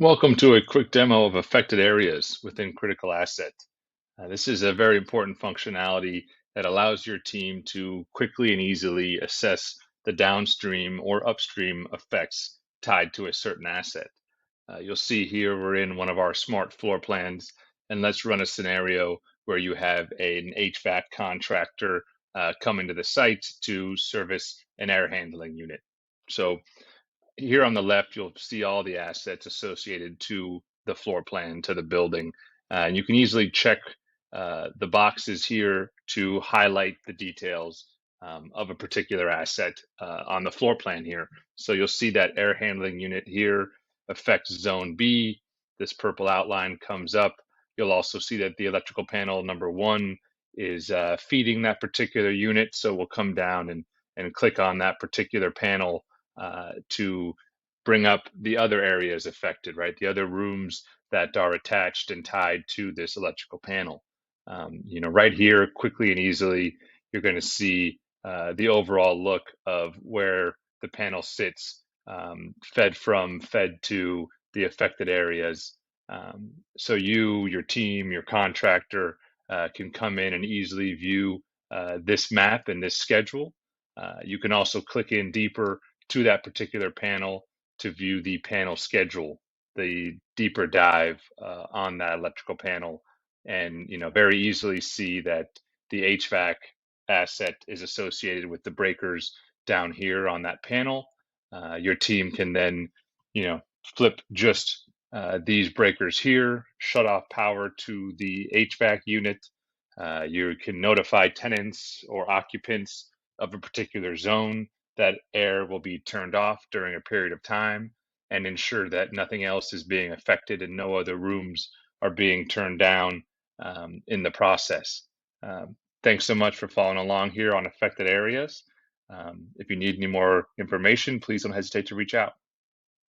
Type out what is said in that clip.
Welcome to a quick demo of affected areas within CriticalAsset. This is a very important functionality that allows your team to quickly and easily assess the downstream or upstream effects tied to a certain asset. You'll see here we're in one of our smart floor plans, and let's run a scenario where you have an HVAC contractor coming to the site to service an air handling unit. So here on the left, you'll see all the assets associated to the floor plan, to the building. And you can easily check the boxes here to highlight the details of a particular asset on the floor plan here. So you'll see that air handling unit here affects zone B. This purple outline comes up. You'll also see that the electrical panel number 1 is feeding that particular unit. So we'll come down and click on that particular panel to bring up the other areas affected, right? The other rooms that are attached and tied to this electrical panel. Right here, quickly and easily, you're going to see the overall look of where the panel sits, fed to the affected areas. So you, your team, your contractor can come in and easily view this map and this schedule. You can also click in deeper to that particular panel to view the panel schedule, the deeper dive on that electrical panel, and very easily see that the HVAC asset is associated with the breakers down here on that panel. Your team can then, flip just these breakers here, shut off power to the HVAC unit. You can notify tenants or occupants of a particular zone that air will be turned off during a period of time and ensure that nothing else is being affected and no other rooms are being turned down in the process. Thanks so much for following along here on affected areas. If you need any more information, please don't hesitate to reach out.